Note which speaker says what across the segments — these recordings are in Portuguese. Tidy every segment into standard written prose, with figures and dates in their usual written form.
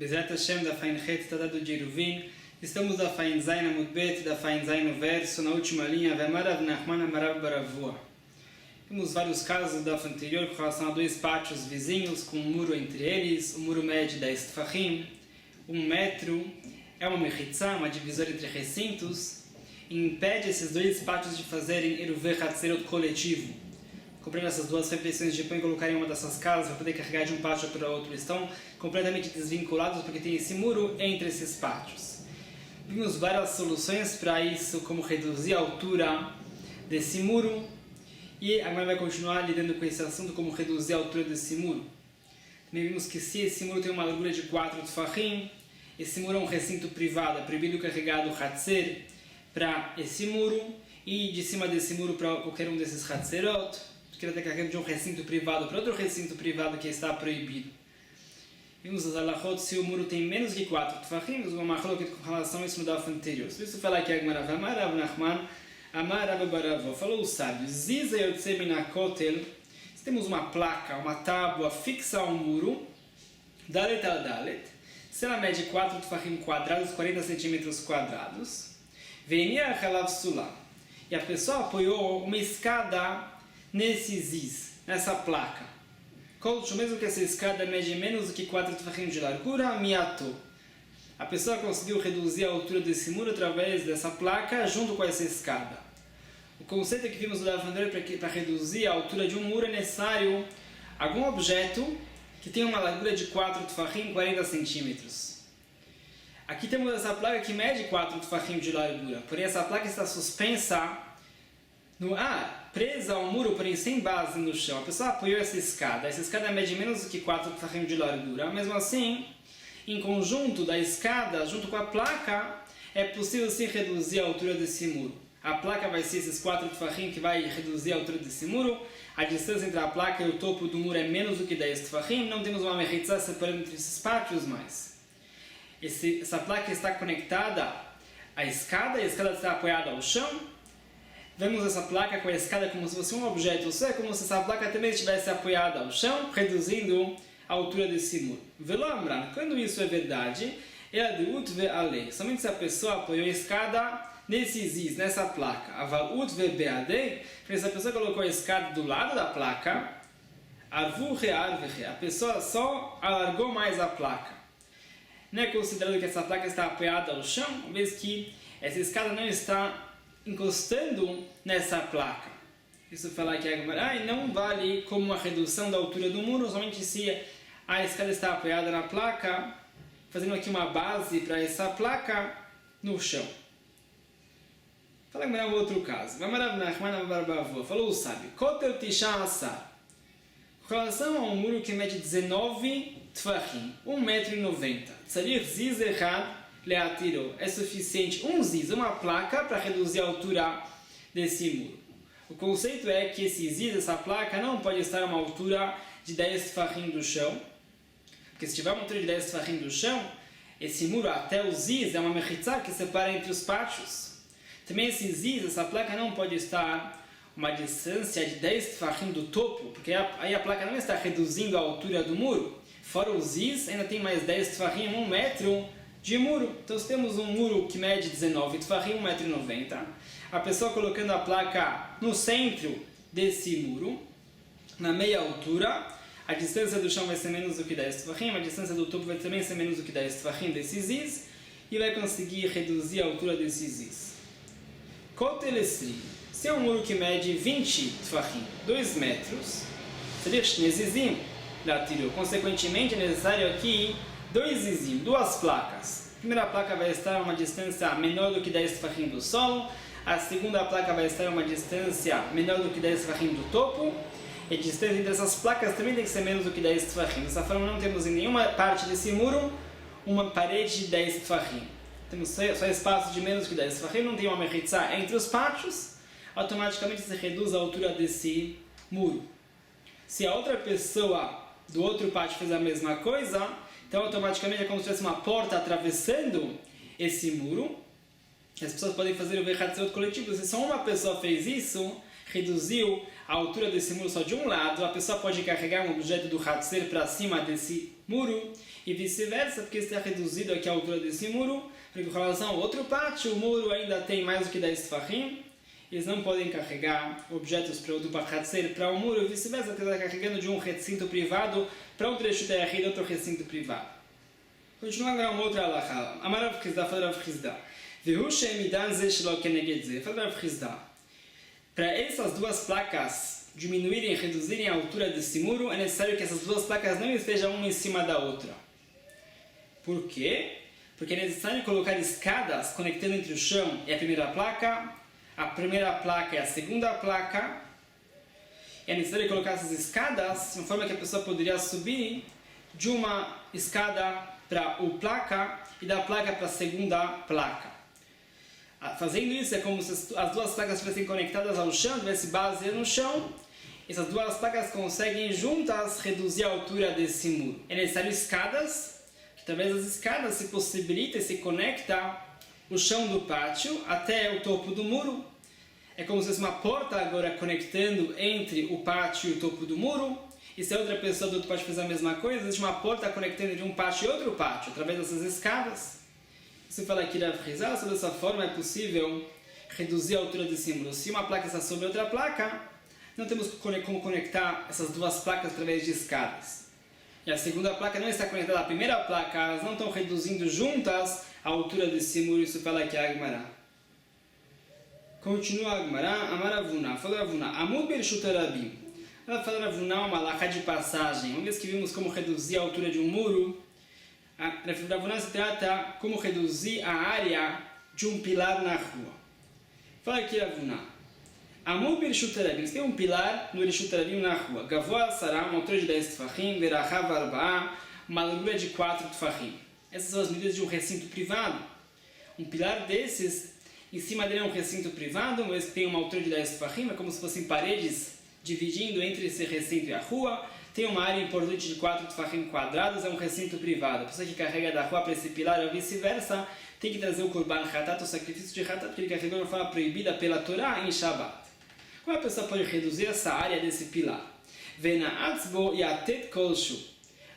Speaker 1: Bezerra Hashem da Fain Het Tratado de Eruvin. Estamos da Fain Zain Amud Bet, da Fain Zain no verso, na última linha, Vemarav Nachman Amarav Baravua. Temos vários casos da anterior com relação a dois pátios vizinhos, com um muro entre eles, o muro mede 10 tfachim, 1 metro, é uma mechitzá, uma divisória entre recintos, e impede esses dois pátios de fazerem Eruvei Hatzerot coletivo. Comprando essas duas refeições de pão e colocar em uma dessas casas para poder carregar de um pátio para outro, estão completamente desvinculados porque tem esse muro entre esses pátios. Vimos várias soluções para isso, como reduzir a altura desse muro, e agora vai continuar lidando com esse assunto, como reduzir a altura desse muro. Também vimos que se esse muro tem uma largura de 4 tfachim, esse muro é um recinto privado, é proibido carregar do hatzer para esse muro, e de cima desse muro para qualquer um desses hatzerot, que ele está carregando de um recinto privado para outro recinto privado que está proibido. Vimos as halachot, se o muro tem menos de 4 tfachim, vimos uma halachot com relação a isso no daf anterior. Se isso falar que Agmarav Amarav Nachman Amarav Baravó, falou o sábio, Ziza Yotze Minakotel, se temos uma placa, uma tábua fixa ao muro, Dalet al Dalet, se ela mede 4 tfachim quadrados, 40 centímetros quadrados, Venia Halav Sulam, e a pessoa apoiou uma escada nesse ziz, nessa placa. Mesmo que essa escada mede menos do que 4 tfachim de largura, miato. A pessoa conseguiu reduzir a altura desse muro através dessa placa junto com essa escada. O conceito que vimos no Lavandor para reduzir a altura de um muro é necessário algum objeto que tenha uma largura de 4 tfachim, 40 centímetros. Aqui temos essa placa que mede 4 tfachim de largura, porém essa placa está suspensa no ar, presa ao muro, porém sem base no chão. A pessoa apoiou essa escada mede menos do que 4 tfachim de largura. Mesmo assim, em conjunto da escada, junto com a placa, é possível sim reduzir a altura desse muro. A placa vai ser esses 4 tfachim que vai reduzir a altura desse muro. A distância entre a placa e o topo do muro é menos do que 10 tfachim. Não temos uma mechitzá separando entre esses pátios mais. Essa placa está conectada à escada, a escada está apoiada ao chão. Vemos essa placa com a escada como se fosse um objeto, ou seja, como se essa placa também estivesse apoiada ao chão, reduzindo a altura desse muro. Velo Amran, quando isso é verdade, é de utve ale. Somente se a pessoa apoiou a escada nesse ziz, nessa placa. Aval utve beade, se a pessoa colocou a escada do lado da placa, arvu rearve, a pessoa só alargou mais a placa. Não é considerado que essa placa está apoiada ao chão, uma vez que essa escada não está encostando nessa placa. Isso fala que não vale como uma redução da altura do muro, somente se a escada está apoiada na placa, fazendo aqui uma base para essa placa no chão. Fala que um outro caso. Falou o sábio, Kotel Tisha Asar, com relação a um muro que mede 19 tfachim, 1,90 m, Tzarir Ziz Echad Leatiro, é suficiente um ziz, uma placa, para reduzir a altura desse muro. O conceito é que esse ziz, essa placa, não pode estar a uma altura de 10 tfachim do chão, porque se tiver uma altura de 10 tfachim do chão, esse muro até o ziz é uma mechitzá que separa entre os pátios. Também esse ziz, essa placa, não pode estar uma distância de 10 tfachim do topo, porque aí a placa não está reduzindo a altura do muro. Fora o ziz, ainda tem mais 10 tfachim, 1 metro de muro. Então, se temos um muro que mede 19 tfachim, 1,90 m, a pessoa colocando a placa no centro desse muro, na meia altura, a distância do chão vai ser menos do que 10 tfachim, a distância do topo vai também ser menos do que 10 tfachim desse ziz, e vai conseguir reduzir a altura desse ziz. Kotelesri, se é um muro que mede 20 tfachim, 2 metros, seria shnezizim, consequentemente é necessário aqui 2 zizim, 2 placas. A primeira placa vai estar a uma distância menor do que 10 tfachim do solo, a segunda placa vai estar a uma distância menor do que 10 tfachim do topo, e a distância entre essas placas também tem que ser menos do que 10 tfachim. Dessa forma, não temos em nenhuma parte desse muro uma parede de 10 tfachim. Temos só espaço de menos do que 10 tfachim, não tem uma mechitzá entre os pátios, automaticamente se reduz a altura desse muro. Se a outra pessoa do outro pátio fez a mesma coisa, então automaticamente é como se tivesse uma porta atravessando esse muro. As pessoas podem fazer o Vechatzerot coletivo. Se só uma pessoa fez isso, reduziu a altura desse muro só de um lado, a pessoa pode carregar um objeto do Hatzer para cima desse muro, e vice-versa, porque está reduzido aqui a altura desse muro, porque com relação ao outro pátio, o muro ainda tem mais do que 10 tefachim, eles não podem carregar objetos do Pathatzer para o muro, e vice-versa, porque está carregando de um recinto privado para outro outro recinto privado. Continua agora uma outra alahá. Amar Rav Chisda, fala Rav Chisda. Vehu she'emidan ze shelo keneged ze. Fala Rav Chisda. Para essas duas placas diminuírem e reduzirem a altura desse muro, é necessário que essas duas placas não estejam uma em cima da outra. Por quê? Porque é necessário colocar escadas conectando entre o chão e a primeira placa e a segunda placa. É necessário colocar essas escadas de uma forma que a pessoa poderia subir de uma escada para a placa e da placa para a segunda placa. Fazendo isso é como se as duas placas estivessem conectadas ao chão, tivesse base no chão. Essas duas placas conseguem juntas reduzir a altura desse muro. É necessário escadas, que através das escadas se possibilita e se conecta o chão do pátio até o topo do muro. É como se fosse uma porta agora conectando entre o pátio e o topo do muro. E se a outra pessoa do outro pátio fizer a mesma coisa, existe uma porta conectando entre um pátio e outro pátio, através dessas escadas. Você fala aqui Rav Chisda, dessa forma é possível reduzir a altura desse muro. Se uma placa está sobre outra placa, não temos como conectar essas duas placas através de escadas. E a segunda placa não está conectada à primeira placa, elas não estão reduzindo juntas a altura desse muro. Isso fala aqui a Agmará. Continua a Agmará, Amar Ravuna, fala Ravuna, Amud Bershut Rabim. Ela fala Ravuna uma alahá de passagem. Uma vez que vimos como reduzir a altura de um muro, Ravuna se trata como reduzir a área de um pilar na rua. Fala aqui Ravuna. Amud Bershut Rabim. Tem um pilar no Bershut Rabim na rua. Gavoa Sará, uma altura de 10 tefachim, Verachav Arba'ah, uma largura de 4 tefachim. Essas são as medidas de um recinto privado. Um pilar desses, em cima dele é um recinto privado, mas tem uma altura de 10 tefachim, é como se fossem paredes dividindo entre esse recinto e a rua. Tem uma área importante de 4 tefachim quadrados, é um recinto privado. A pessoa que carrega da rua para esse pilar ou vice-versa, tem que trazer o Korban Hatat, o sacrifício de Hatat, que ele carregou de uma forma proibida pela Torá em Shabbat. Como a pessoa pode reduzir essa área desse pilar? Vena atzbo yatet kolshu.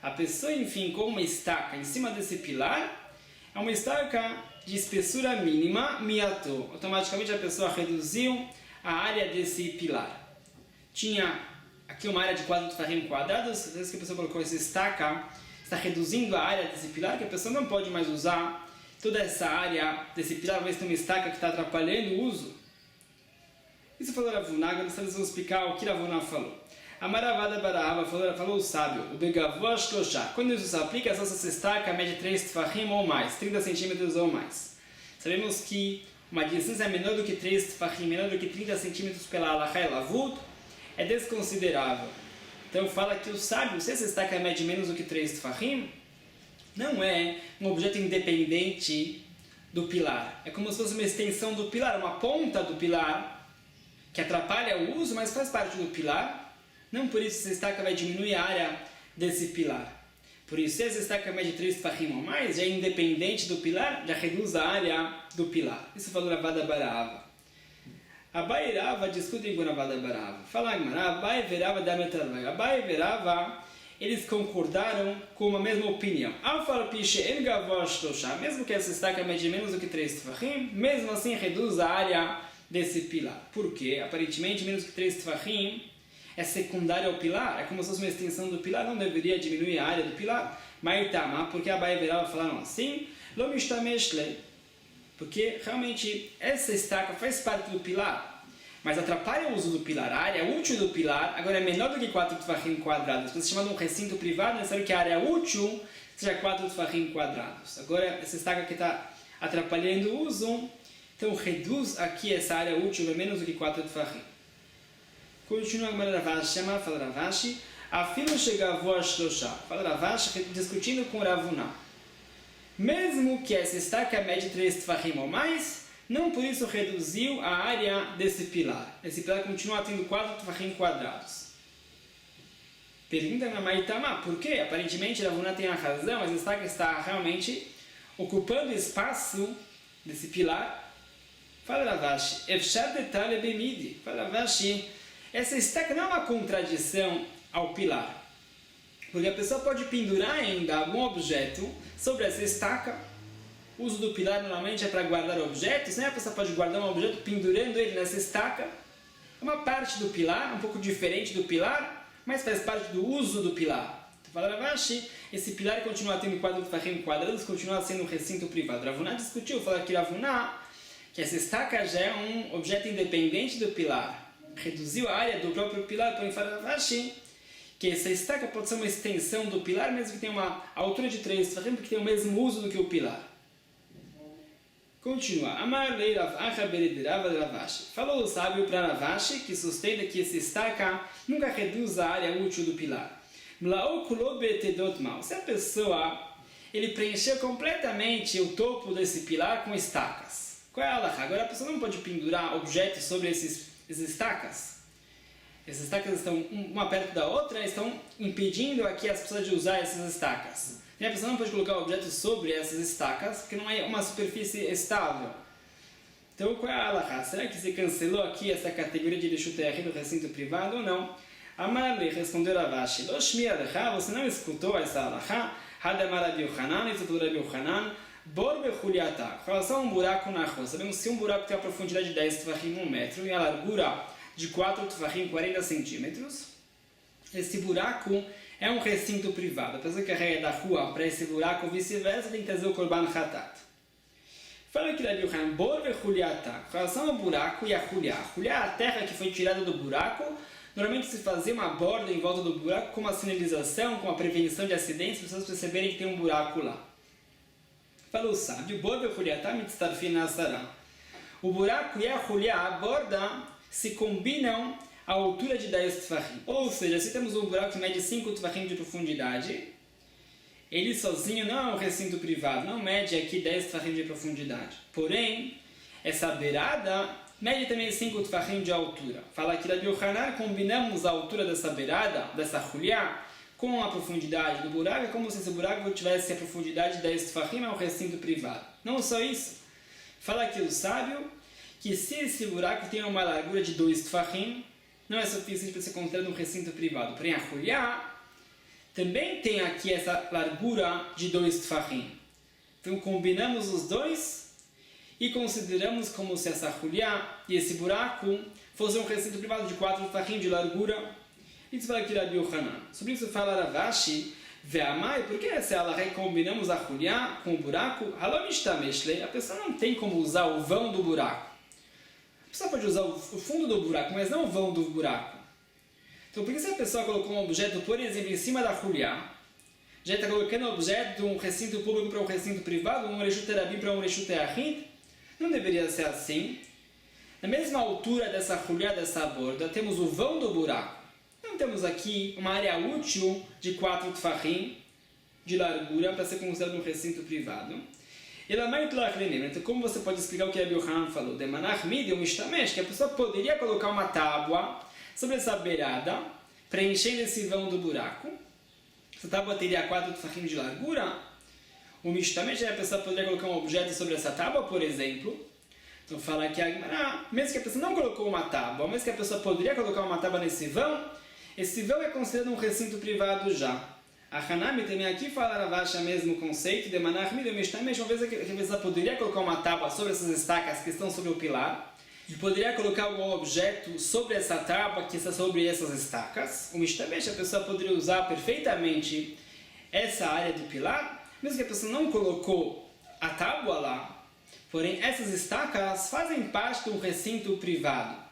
Speaker 1: A pessoa, enfim, com uma estaca em cima desse pilar, é uma estaca de espessura mínima, miato. Automaticamente a pessoa reduziu a área desse pilar. Tinha aqui uma área de 4 tefachim quadrados, às vezes que a pessoa colocou essa estaca, está reduzindo a área desse pilar, que a pessoa não pode mais usar toda essa área desse pilar, talvez tem uma estaca que está atrapalhando o uso. Isso falou Ravuna, agora nós vamos explicar o que Ravuna falou. Amaravada Barahava falou o sábio, o Begavua Shloshá. Quando isso se aplica, essa estaca mede 3 tefachim ou mais, 30 centímetros ou mais. Sabemos que uma distância menor do que 3 tefachim, menor do que 30 centímetros pela alahá e lavut, é desconsiderável. Então fala que o sábio, se essa estaca mede menos do que 3 tefachim, não é um objeto independente do pilar. É como se fosse uma extensão do pilar, uma ponta do pilar, que atrapalha o uso, mas faz parte do pilar. Não por isso essa estaca vai diminuir a área desse pilar. Por isso, se essa estaca mede 3 tefachim ou mais, já é independente do pilar, já reduz a área do pilar. Isso falou Ravada Barahava. Abai e Rava discutem com Ravada Barahava. Fala Agmará, Abai e Rava da Metarvai. Abai e Rava, eles concordaram com a mesma opinião. Mesmo que essa estaca mede menos do que 3 tefachim, mesmo assim reduz a área desse pilar. Por quê? Aparentemente, menos que 3 tefachim é secundário ao pilar, é como se fosse uma extensão do pilar, não deveria diminuir a área do pilar. Maitama, porque Abai e Rava falaram assim, porque realmente essa estaca faz parte do pilar, mas atrapalha o uso do pilar. A área útil do pilar agora é menor do que 4 tefachim quadrados. Quando se chama de um recinto privado, é necessário que a área útil seja 4 tefachim quadrados. Agora, essa estaca que está atrapalhando o uso, então reduz aqui essa área útil a menos do que 4 tefachim. Continua a Ravashi, fala Ravashi, afilo chegavou a Shloshá. Fala Ravashi, discutindo com Ravuna. Mesmo que essa estaca mede 3 tefachim ou mais, não por isso reduziu a área desse pilar. Esse pilar continua tendo 4 tefachim quadrados. Pergunta na Maitama, por quê? Aparentemente Ravuna tem a razão, mas a estaca está realmente ocupando espaço desse pilar. Fala Ravashi, Efshar detalhe bemidi. Fala Ravashi, essa estaca não é uma contradição ao pilar. Porque a pessoa pode pendurar ainda algum objeto sobre essa estaca. O uso do pilar normalmente é para guardar objetos, né? A pessoa pode guardar um objeto pendurando ele nessa estaca. É uma parte do pilar, um pouco diferente do pilar, mas faz parte do uso do pilar. Então, fala Ravashi, esse pilar continua tendo 4 tefachim quadrados, continua sendo um recinto privado. Ravuná discutiu, falou que Ravuná, que essa estaca já é um objeto independente do pilar. Reduziu a área do próprio pilar, porém fala Ravashi, que essa estaca pode ser uma extensão do pilar, mesmo que tenha uma altura de 3 tefachim, porque tem o mesmo uso do que o pilar. Continua. Amar lei Rav Acha beridirav Ravashi. Falou o sábio para Ravashi que sustenta que essa estaca nunca reduz a área útil do pilar. Se a pessoa ele preencheu completamente o topo desse pilar com estacas. Qual é a halakha? Agora a pessoa não pode pendurar objetos sobre essas estacas. Essas estacas estão uma perto da outra, estão impedindo aqui as pessoas de usar essas estacas. E a pessoa não pode colocar objetos sobre essas estacas, porque não é uma superfície estável. Então, qual é a halakha? Será que se cancelou aqui essa categoria de Reshut do recinto privado ou não? Amar-lhe respondeu Ravashi, Lo shmi alecha, você não escutou essa halakha? Hadamar Rabi Yochanan, isso tudo Rabi Yochanan, bor bechuliata, com relação a um buraco na rua. Sabemos que se um buraco tem a profundidade de 10 tefachim, 1 metro, e a largura de 4 tefachim, 40 centímetros, esse buraco é um recinto privado. A pessoa que carrega da rua para esse buraco ou vice-versa tem que trazer o korban hatat. Fala que Rabi Yochanan, bor bechuliata, com relação ao buraco e a chuliá. A chuliá é a terra que foi tirada do buraco. Normalmente se fazia uma borda em volta do buraco com uma sinalização, com a prevenção de acidentes, para as pessoas perceberem que tem um buraco lá. Falou o sábio, bor bechuliata mitztarfin nasará. O buraco e a chuliá, a borda, se combinam à altura de 10 tefachim. Ou seja, se temos um buraco que mede 5 tefachim de profundidade, ele sozinho não é um recinto privado, não mede aqui 10 tefachim de profundidade. Porém, essa beirada mede também 5 tefachim de altura. Fala que Rabi Yochanan, combinamos a altura dessa beirada, dessa chuliá, com a profundidade do buraco, é como se esse buraco tivesse a profundidade de 10 tefachim, é um recinto privado. Não só isso. Fala aqui o sábio, que se esse buraco tem uma largura de 2 tefachim, não é suficiente para ser considerado um recinto privado. Porém, a chuliá também tem aqui essa largura de 2 tefachim. Então, combinamos os dois e consideramos como se essa chuliá e esse buraco fossem um recinto privado de 4 tefachim de largura. Isso fala aqui Rabi Yochanan. Sobre isso fala Ravashi, Ve'amai, por que essa halakha combinamos a chuliá com o buraco? A pessoa não tem como usar o vão do buraco. A pessoa pode usar o fundo do buraco, mas não o vão do buraco. Então, por que se a pessoa colocou um objeto, por exemplo, em cima da chuliá, já está colocando o objeto de um recinto público para um recinto privado, um reshut rabim para um reshut yachid? Não deveria ser assim. Na mesma altura dessa chuliá, dessa borda, temos o vão do buraco. Não temos aqui uma área útil de 4 tefachim de largura para ser considerado um recinto privado. Então, como você pode explicar o que Rabi Yochanan falou? Que a pessoa poderia colocar uma tábua sobre essa beirada, preenchendo esse vão do buraco. Essa tábua teria 4 tefachim de largura. O mishtamesh, a pessoa poderia colocar um objeto sobre essa tábua, por exemplo. Então fala que mesmo que a pessoa não colocou uma tábua, mesmo que a pessoa poderia colocar uma tábua nesse vão, esse vão é considerado um recinto privado já. A Hanami também aqui fala Ravashi o mesmo conceito de Manachmi de Mishtamesh, uma vez que a pessoa poderia colocar uma tábua sobre essas estacas que estão sobre o pilar, e poderia colocar algum objeto sobre essa tábua que está sobre essas estacas. O Mishtamesh, a pessoa poderia usar perfeitamente essa área do pilar, mesmo que a pessoa não colocou a tábua lá, porém essas estacas fazem parte de um recinto privado.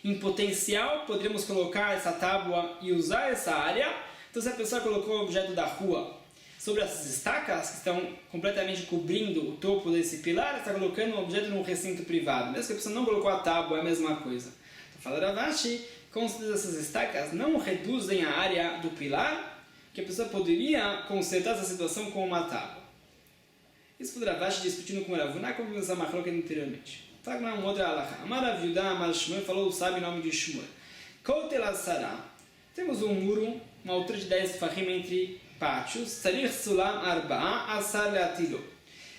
Speaker 1: Em potencial, poderíamos colocar essa tábua e usar essa área. Então, se a pessoa colocou o objeto da rua sobre essas estacas, que estão completamente cobrindo o topo desse pilar, está colocando o objeto num recinto privado. Mesmo que a pessoa não colocou a tábua, é a mesma coisa. Então, fala Ravashi, com certeza essas estacas não reduzem a área do pilar, que a pessoa poderia consertar essa situação com uma tábua. Isso foi Ravashi discutindo com Ravuna, como vimos a machloca anteriormente. Fala com uma outra halakha. Amar Rav Yudá, Amar Shmuel, falou o sábio em nome de Shmuel. Kotel Asará. Temos um muro, uma altura de 10 tefachim entre pátios. Sarich Sulam Arba'a Asar Leatilo.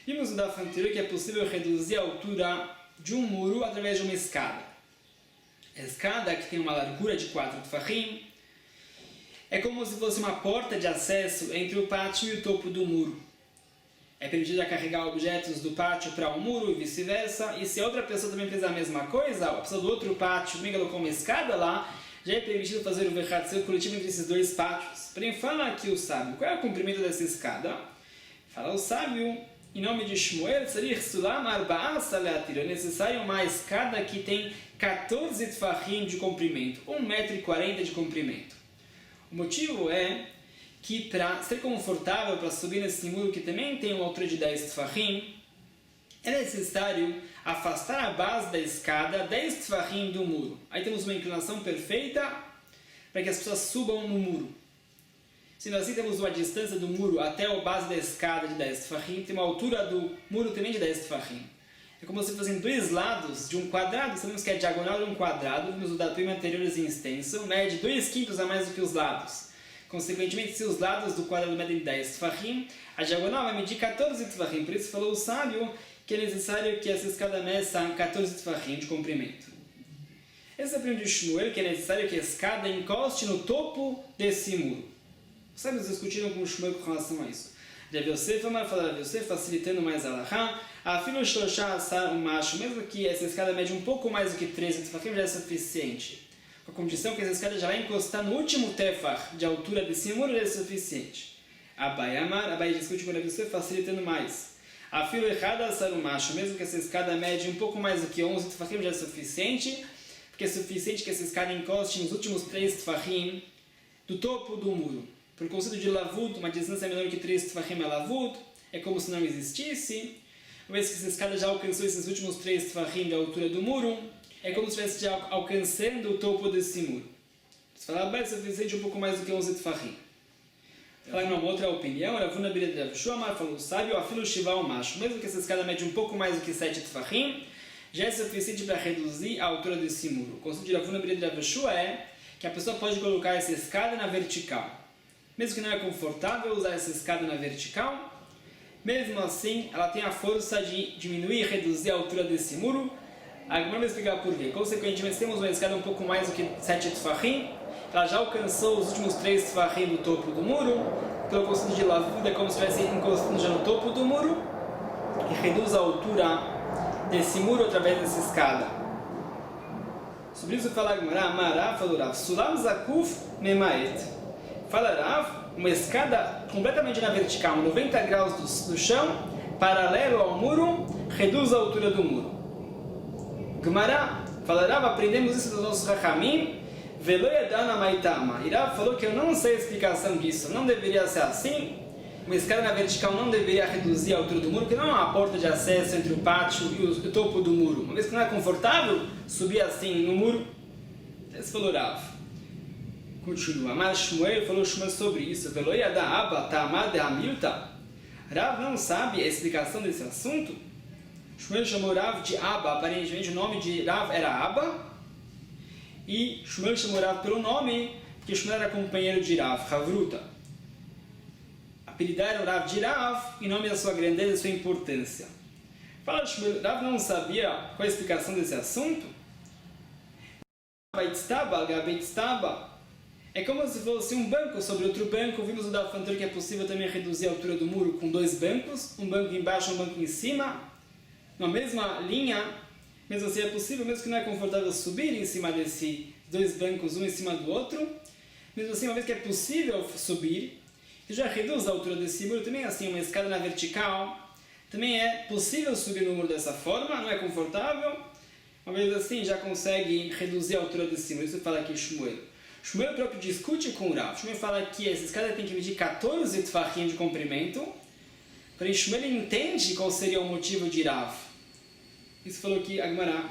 Speaker 1: Vimos no daf anterior que é possível reduzir a altura de um muro através de uma escada. A escada, que tem uma largura de 4 tefachim, é como se fosse uma porta de acesso entre o pátio e o topo do muro. É permitido carregar objetos do pátio para o muro e vice-versa. E se a outra pessoa também fez a mesma coisa, a pessoa do outro pátio também colocou uma escada lá, já é permitido fazer o verratzel coletivo entre esses dois pátios. Porém, fala aqui o sábio, qual é o comprimento dessa escada? Fala o sábio, em nome de Shmuel, é necessário uma escada que tem 14 tfachim de comprimento, 1,40 m de comprimento. O motivo é que para ser confortável para subir nesse muro que também tem uma altura de 10 tfachim, é necessário afastar a base da escada 10 tfachim do muro. Aí temos uma inclinação perfeita para que as pessoas subam no muro. Sendo assim, temos uma distância do muro até a base da escada de 10 tfachim, tem uma altura do muro também de 10 tfachim. É como se fossem dois lados de um quadrado, sabemos que a diagonal de um quadrado, vimos o datum anterior em extenso, mede 2/5 a mais do que os lados. Consequentemente, se os lados do quadrado medem 10 tfachim, a diagonal vai medir 14 tfachim. Por isso falou o sábio que é necessário que essa escada meça 14 tfachim de comprimento. Esse é o primeiro de Shmuel, que é necessário que a escada encoste no topo desse muro. Os sábios discutiram com o Shmuel com relação a isso. Rav Yosef, Rav Yosef, facilitando mais a alahá, afilo shloshá asar macho, mesmo que essa escada mede um pouco mais do que 13 tefachim, já é suficiente. Com a condição que essa escada já vai encostar no último tefach de altura desse muro, já é suficiente. Abai discute com o Rav Yosef, facilitando mais. Afilo errada asar macho, mesmo que essa escada mede um pouco mais do que 11 tefachim, já é suficiente, porque é suficiente que essa escada encoste nos últimos 3 tefachim do topo do muro. Por o conceito de lavud, uma distância menor que 3 tfachim é lavud, é como se não existisse. Uma vez que essa escada já alcançou esses últimos 3 tfachim da altura do muro, é como se estivesse já alcançando o topo desse muro. Se falar bem, é suficiente um pouco mais do que 11 tfachim. Falar em uma outra opinião, Ravuna Bira de Rav Shuamar falou, sábio, afilo shiva macho, mesmo que essa escada mede um pouco mais do que 7 tfachim, já é suficiente para reduzir a altura desse muro. O conceito de Ravuna Bira de Rav Shua é que a pessoa pode colocar essa escada na vertical. Mesmo que não é confortável usar essa escada na vertical, mesmo assim ela tem a força de diminuir e reduzir a altura desse muro. Agora vamos explicar por quê. Consequentemente, temos uma escada um pouco mais do que 7 tfachim, ela já alcançou os últimos 3 tfachim do topo do muro, pelo conceito de lavud é como se estivesse encostando já no topo do muro, e reduz a altura desse muro através dessa escada. Sobre isso fala Gemara, Amará falou Rav, Sulam Zakuf Memaet. Fala Rav, uma escada completamente na vertical, 90 graus do chão, paralelo ao muro, reduz a altura do muro. Gemara, fala Rav, aprendemos isso dos nossos Rachamim, Velo Yadana Maitama. E Rav falou que eu não sei a explicação disso, não deveria ser assim. Uma escada na vertical não deveria reduzir a altura do muro, porque não é uma porta de acesso entre o pátio e o topo do muro. Uma vez que não é confortável subir assim no muro, esse falou Rav. Continua, mas Shmuel falou sobre isso. Rav não sabe a explicação desse assunto. Shmuel chamou Rav de Abba, aparentemente o nome de Rav era Abba. E Shmuel chamou Rav pelo nome, porque Shmuel era companheiro de Rav, Havruta. Apelidaram Rav de Rav em nome da sua grandeza e sua importância. Fala Shmuel, Rav não sabia qual a explicação desse assunto? É como se fosse um banco sobre outro banco. Vimos no Daf anterior que é possível também reduzir a altura do muro com 2 bancos, um banco embaixo e um banco em cima, na mesma linha. Mesmo assim é possível, mesmo que não é confortável subir em cima desses 2 bancos, um em cima do outro. Mesmo assim, uma vez que é possível subir, já reduz a altura desse muro. Também assim, uma escada na vertical, também é possível subir no muro dessa forma, não é confortável. Uma vez assim, já consegue reduzir a altura desse muro. Isso fala aqui Shmuel. Shmuel próprio discute com o Rav. Shmuel fala que essa escada tem que medir 14 tfachim de comprimento. Porém, Shmuel entende qual seria o motivo de Rav. Isso falou que Agmará.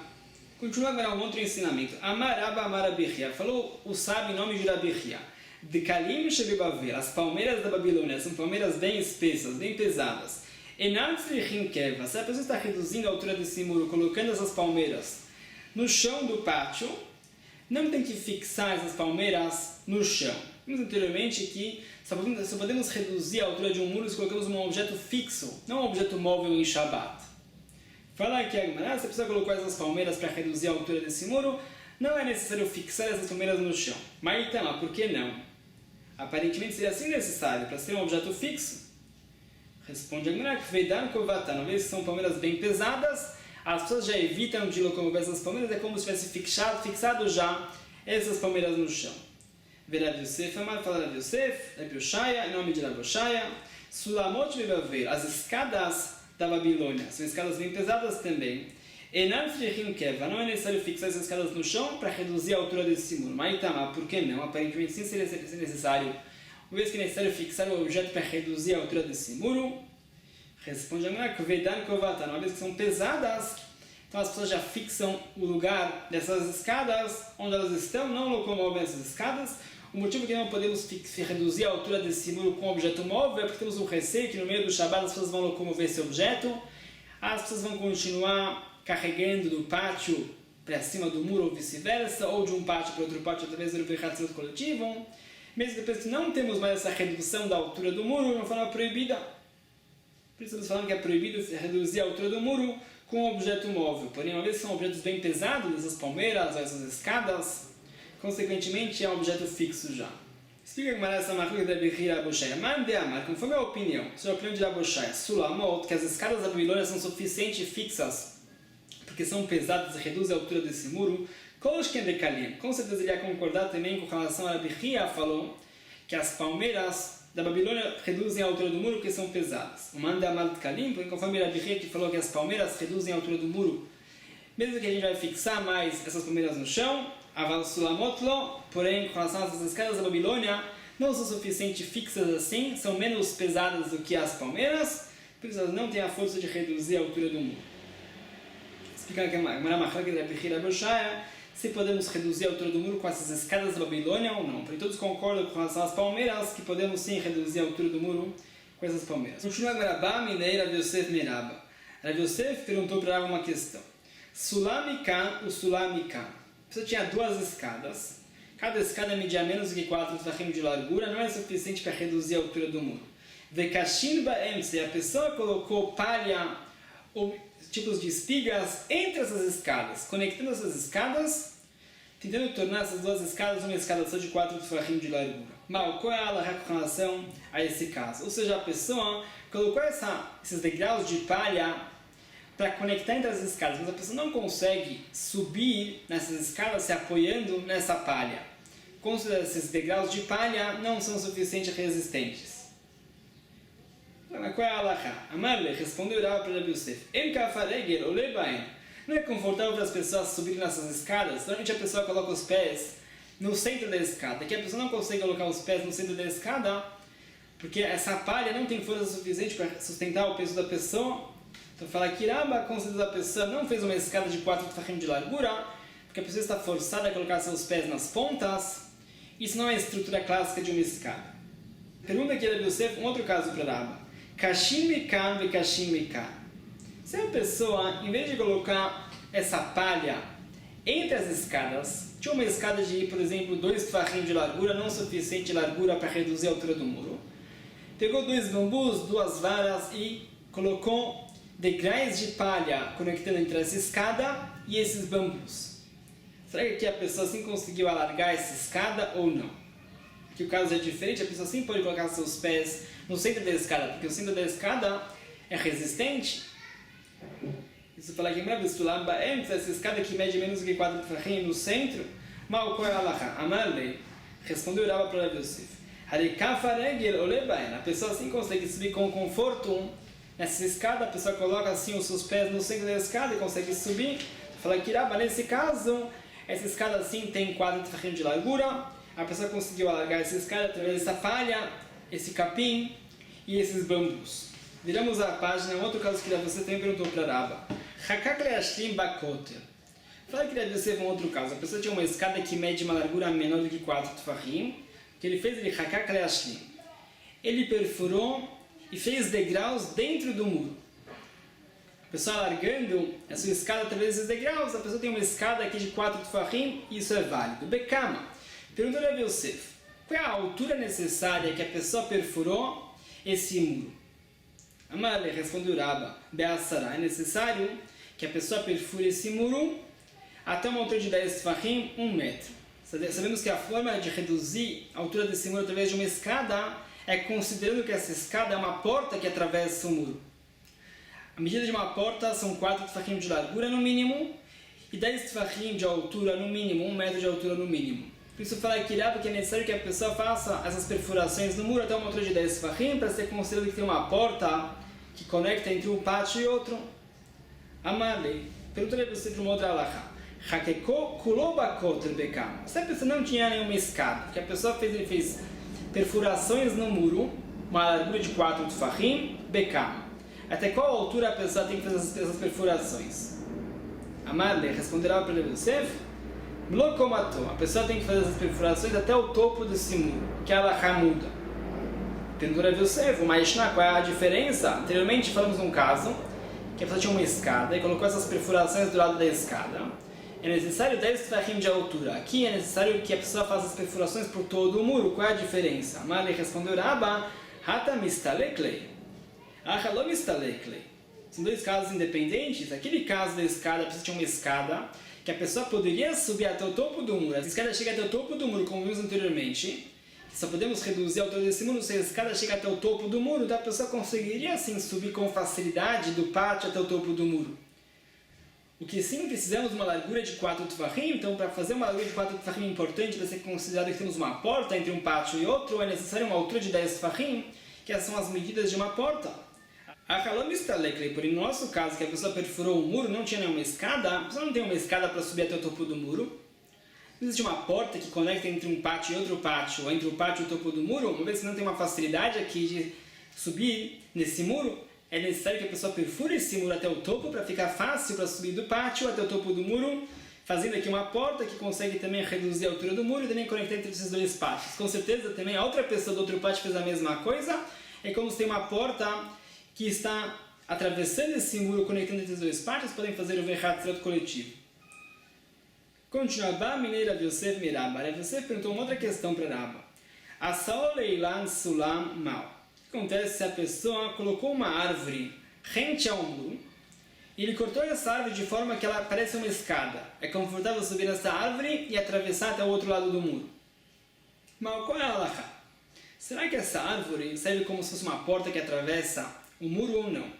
Speaker 1: Continua agora um outro ensinamento. Amaraba Amarabirria. Falou o sábio em nome de Rabirria. De Kalim Shebibavel. As palmeiras da Babilônia são palmeiras bem espessas, bem pesadas. Enatzrichin Keva. Se a pessoa está reduzindo a altura desse muro, colocando essas palmeiras no chão do pátio, não tem que fixar essas palmeiras no chão. Vimos anteriormente que só podemos reduzir a altura de um muro se colocamos um objeto fixo, não um objeto móvel em Shabbat. Fala aqui, se a pessoa colocou essas palmeiras para reduzir a altura desse muro, não é necessário fixar essas palmeiras no chão. Mas então, por que não? Aparentemente seria assim necessário, para ser um objeto fixo. Responde a Gemara, Kvedan Kovatan, uma vez que são palmeiras bem pesadas, as pessoas já evitam de locomover essas palmeiras, é como se tivesse fixado já essas palmeiras no chão. Vê Rav Yosef, fala Rav Yosef, Rav Yoshaya, em nome de Rav Yoshaya, Sulamot Bebavel, as escadas da Babilônia, são escadas bem pesadas também. Enan Frichim Keva, não é necessário fixar essas escadas no chão para reduzir a altura desse muro. Mas Itamar, por que não? Aparentemente sim seria necessário. Uma vez que é necessário fixar o objeto para reduzir a altura desse muro, responde a Gemara, Kvedan Kovatan, uma vez que são pesadas, então as pessoas já fixam o lugar dessas escadas, onde elas estão, não locomovem essas escadas. O motivo que não podemos reduzir a altura desse muro com objeto móvel é porque temos um receio que no meio do Shabbat as pessoas vão locomover esse objeto, as pessoas vão continuar carregando do pátio para cima do muro ou vice-versa, ou de um pátio para outro pátio através do Bechatzot coletivo. Mesmo depois que não temos mais essa redução da altura do muro, de uma forma proibida. Por isso estamos falando que é proibido reduzir a altura do muro com um objeto móvel. Porém, uma vez que são objetos bem pesados, essas palmeiras, essas escadas, consequentemente é um objeto fixo já. Explica que essa marca da Bechira Aboshaya. Mande amar, conforme a opinião, sobre a opinião de Aboshaya, Sulamot, que as escadas da Babilônia são suficientemente fixas, porque são pesadas e reduzem a altura desse muro, Koloshken de Kalim. Com certeza ele ia concordar também com relação a Bechira, falou que as palmeiras da Babilônia reduzem a altura do muro porque são pesadas. O Mande amar de Kalim, porque conforme a Bechira que falou que as palmeiras reduzem a altura do muro, mesmo que a gente vai fixar mais essas palmeiras no chão, Aval Sulamotlo, porém, com relação a essas escadas da Babilônia, não são suficientemente fixas assim, são menos pesadas do que as palmeiras, por isso elas não têm a força de reduzir a altura do muro. Explicando que se podemos reduzir a altura do muro com essas escadas da Babilônia ou não. Porque todos concordam com relação às palmeiras que podemos sim reduzir a altura do muro com essas palmeiras. Continua Marabá, Minei, Rav Yosef, Meraba. Rav Yosef perguntou para Rav uma questão. Sulamikan, o Sulamikan. Você tinha duas escadas. Cada escada media menos do que 4 tvachim de largura, não é suficiente para reduzir a altura do muro. Vekashin ba'emtze, a pessoa colocou palha ou tipos de espigas entre essas escadas, conectando essas escadas, tentando tornar essas duas escadas uma escada só de 4 tvachim de largura. Mal, qual é a halakha com relação a esse caso? Ou seja, a pessoa colocou esses degraus de palha para conectar entre as escadas, mas a pessoa não consegue subir nessas escadas se apoiando nessa palha. Considera esses degraus de palha não são suficientemente resistentes. Mas qual é a halakha? Amarle respondeu Rav para Rav Yosef. Não é confortável para as pessoas subirem nessas escadas? Normalmente a pessoa coloca os pés no centro da escada. Aqui a pessoa não consegue colocar os pés no centro da escada porque essa palha não tem força suficiente para sustentar o peso da pessoa. Então fala que Rabba, com certeza a pessoa não fez uma escada de 4 tvachim de largura, porque a pessoa está forçada a colocar seus pés nas pontas. Isso não é a estrutura clássica de uma escada. Pergunta aqui Rav Yosef, um outro caso para Rabba. Kashim mikan ve kashim mikan. Se a pessoa, em vez de colocar essa palha entre as escadas, tinha uma escada de, por exemplo, 2 tvachim de largura, não suficiente largura para reduzir a altura do muro, pegou 2 bambus, 2 varas e colocou degraus de palha conectando entre essa escada e esses bambus. Será que aqui a pessoa sim conseguiu alargar essa escada ou não? Aqui o caso é diferente, a pessoa sim pode colocar seus pés no centro da escada, porque o centro da escada é resistente. Isso fala que essa escada que mede menos do que 4 tvachim no centro, mal qual é a halakha? Amarle respondeu Rabba para Rav Yosef. A pessoa assim consegue subir com conforto nessa escada, a pessoa coloca assim os seus pés no centro da escada e consegue subir. Fala que Rabba, nesse caso, essa escada assim tem 4 tvachim de largura, a pessoa conseguiu alargar essa escada através dessa palha, esse capim e esses bambus. Viramos a página, um outro caso que você também perguntou para Rabba. Hakak leashlim bakoter. Fala que deve ser um outro caso. A pessoa tinha uma escada que mede uma largura menor do que 4 tvachim. O que ele fez? Ele hakak leashlim. Ele perfurou e fez degraus dentro do muro. A pessoa alargando a sua escada através desses degraus, a pessoa tem uma escada aqui de 4 tvachim e isso é válido. Bekama. Perguntou a Rav Yosef. Qual é a altura necessária que a pessoa perfurou esse muro? Amale respondeu Rabba. Be'asara. É necessário que a pessoa perfure esse muro até uma altura de 10 tvachim, 1 metro. Sabemos que a forma de reduzir a altura desse muro através de uma escada é considerando que essa escada é uma porta que atravessa o muro. A medida de uma porta são 4 tefachim de largura no mínimo e 10 tefachim de altura no mínimo, 1 metro de altura no mínimo. Por isso fala aqui que é necessário que a pessoa faça essas perfurações no muro até uma altura de 10 tefachim para ser considerado que tem uma porta que conecta entre um pátio e outro. Amarlei. Pergunta você para uma outra alahá. Se a pessoa não tinha nenhuma escada, que a pessoa fez perfurações no muro, uma largura de 4 tefachim, bekam. Até qual altura a pessoa tem que fazer essas perfurações? Amarle responderá para Yosef, a pessoa tem que fazer essas perfurações até o topo desse muro, que é a alahá muda. Perguntou a Yosef, qual é a diferença? Anteriormente falamos um caso, que a pessoa tinha uma escada e colocou essas perfurações do lado da escada. É necessário 10 tefachim de altura. Aqui é necessário que a pessoa faça as perfurações por todo o muro. Qual é a diferença? Amarle respondeu, Rabba, hata mistaleklei. Achalom mistaleklei. São 2 casos independentes. Aquele caso da escada, a pessoa tinha uma escada que a pessoa poderia subir até o topo do muro. A escada chega até o topo do muro, como vimos anteriormente. Só podemos reduzir a altura desse muro se a escada chega até o topo do muro. Então a pessoa conseguiria assim subir com facilidade do pátio até o topo do muro. O que sim, precisamos de uma largura de 4 tefachim, então para fazer uma largura de 4 tefachim importante, para ser considerado que temos uma porta entre um pátio e outro, é necessário uma altura de 10 tefachim, que são as medidas de uma porta. Porém, no nosso caso, que a pessoa perfurou o muro, não tinha nenhuma escada, a pessoa não tem uma escada para subir até o topo do muro, existe uma porta que conecta entre um pátio e outro pátio, ou entre o pátio e o topo do muro, uma vez que não tem uma facilidade aqui de subir nesse muro, é necessário que a pessoa perfure esse muro até o topo para ficar fácil para subir do pátio até o topo do muro, fazendo aqui uma porta que consegue também reduzir a altura do muro e também conectar entre esses 2 pátios. Com certeza também a outra pessoa do outro pátio fez a mesma coisa, é como se tem uma porta que está atravessando esse muro, conectando entre os 2 pátios, podem fazer o verrat coletivo. Continua, Ba Mineira Yosef Miraba. Yosef perguntou uma outra questão para Rabba. Asao leilan sulam mal. O que acontece se a pessoa colocou uma árvore rente ao muro e ele cortou essa árvore de forma que ela parece uma escada? É confortável subir nessa árvore e atravessar até o outro lado do muro. Mas qual é a alahá? Será que essa árvore serve como se fosse uma porta que atravessa o muro ou não?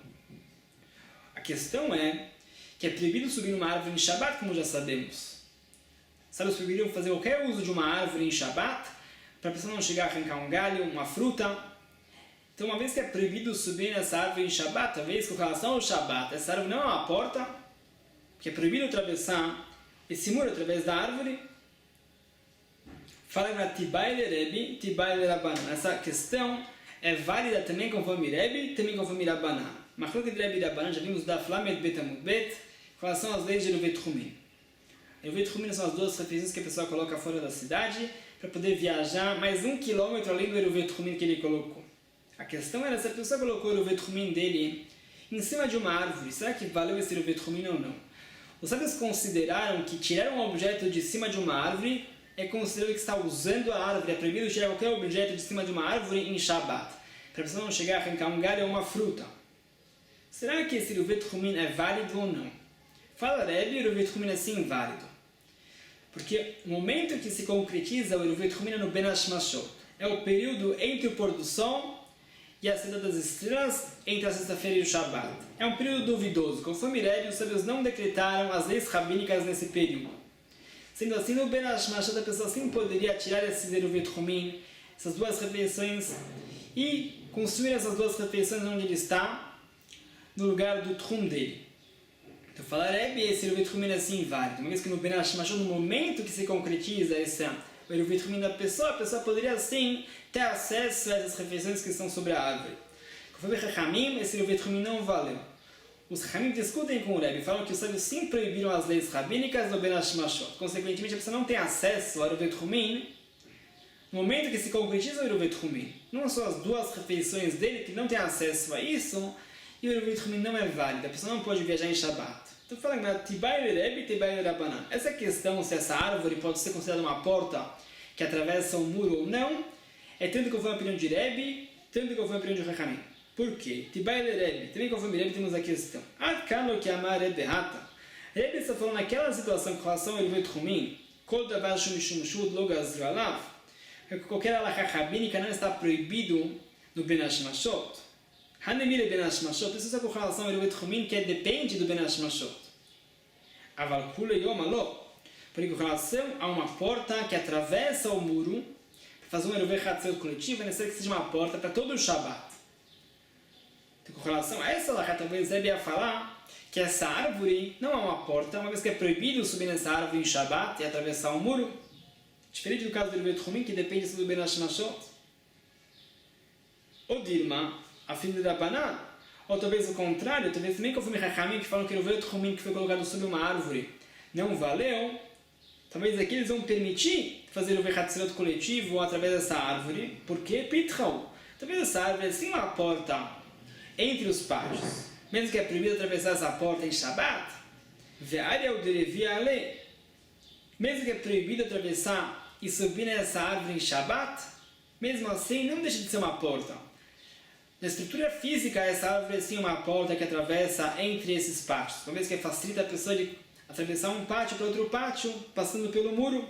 Speaker 1: A questão é que é proibido subir numa árvore em Shabbat, como já sabemos. Sábios proibiram fazer qualquer uso de uma árvore em Shabbat para a pessoa não chegar a arrancar um galho, uma fruta. Então, uma vez que é proibido subir nessa árvore em Shabbat, talvez com relação ao Shabbat, essa árvore não é uma porta, que é proibido atravessar esse muro através da árvore. Fala na Tibai Rebbe, Tibai Rabbanan. Essa questão é válida também conforme Rebbe, também conforme Rabbanan. Mas quando de Rebbe e Rabbanan, já vimos da Flamed Betamud Bet, com relação às leis de Eruvet Chumin. Eruvet Chumin são as 2 refeições que a pessoa coloca fora da cidade para poder viajar mais 1 quilômetro além do Eruvet Chumin que ele colocou. A questão era se a pessoa colocou o Eruvet Chumin dele em cima de uma árvore, será que valeu esse Eruvet Chumin ou não? Os sábios consideraram que tirar um objeto de cima de uma árvore é considerado que está usando a árvore, é proibido tirar qualquer objeto de cima de uma árvore em Shabbat, para a pessoa não chegar a arrancar um galho ou uma fruta. Será que esse Eruvet Chumin é válido ou não? Fala Rebbe, o Eruvet Chumin é sim válido. Porque o momento que se concretiza o Eruvet Chumin é no Ben Hashmashot. É o período entre o pôr do sol e a saída das estrelas entre a sexta-feira e o Shabbat. É um período duvidoso. Conforme Rebbe, os sábios não decretaram as leis rabínicas nesse período. Sendo assim, no Ben Hashmashot a pessoa sim poderia tirar esse Eruvet Chumin, essas 2 refeições, e construir essas 2 refeições onde ele está, no lugar do Tchum dele. Então, falar Rebbe, esse Eruvet Chumin é assim válido. Uma vez que no Ben Hashmashot, no momento que se concretiza o Eruvet Chumin da pessoa, a pessoa poderia sim ter acesso a essas refeições que estão sobre a árvore. Conforme Chachamim, esse Eruvet Chumin não valeu. Os Chachamim discutem com o Rebbe, falam que os sábios sim proibiram as leis rabínicas do Ben Hashmashot. Consequentemente, a pessoa não tem acesso ao Eruvet Chumin no momento que se concretiza o Eruvet Chumin. Não são as 2 refeições dele que não tem acesso a isso, e o Eruvet Chumin não é válido. A pessoa não pode viajar em Shabbat. Então fala que Tibai Rebbe, Tibai Rabbanan. Essa questão se essa árvore pode ser considerada uma porta que atravessa um muro ou não, é tanto conforme a opinião de Rebbe, tanto conforme a opinião de Chachamim. Por quê? Tibai Rebbe, também conforme Rebbe temos a questão. Ad kano que amar Rebbe hata. Rebbe está falando naquela situação com relação ao Eruvet Chumin, Kol davar shumishum shud lo gazru alav. Qualquer alahá rabínica não está proibido no Ben Hashmashot. Hanemire Ben Hashmashot, isso é com relação ao Eruvet Chumin, que depende do Ben Hashmashot. Aval kule yom alo. Porque com relação a uma porta que atravessa o muro, para fazer um Eruvet Hatzot coletivo, é necessário que seja uma porta para todo o Shabbat. Então, com relação a essa alahá, talvez Rebbe ia falar que essa árvore não é uma porta, uma vez que é proibido subir nessa árvore em Shabbat e atravessar o muro, diferente do caso do Eruvet Chumin, que depende do Ben Hashmashot. Ou Dilma, a fim de Rabanan, ou talvez o contrário, talvez também conforme Chachamim, que falam que o Eruvet Chumin que foi colocado sobre uma árvore não valeu, talvez aqui eles vão permitir fazer o Eruvet Hatzot coletivo através dessa árvore, porque Pitrão, talvez essa árvore é sim uma porta entre os pátios, mesmo que é proibido atravessar essa porta em Shabbat, Ve'aria o Derevia Ale, mesmo que é proibido atravessar e subir nessa árvore em Shabbat, mesmo assim não deixa de ser uma porta. Na estrutura física, essa árvore é sim uma porta que atravessa entre esses pátios, uma vez que facilita a pessoa de atravessar um pátio para outro pátio, passando pelo muro.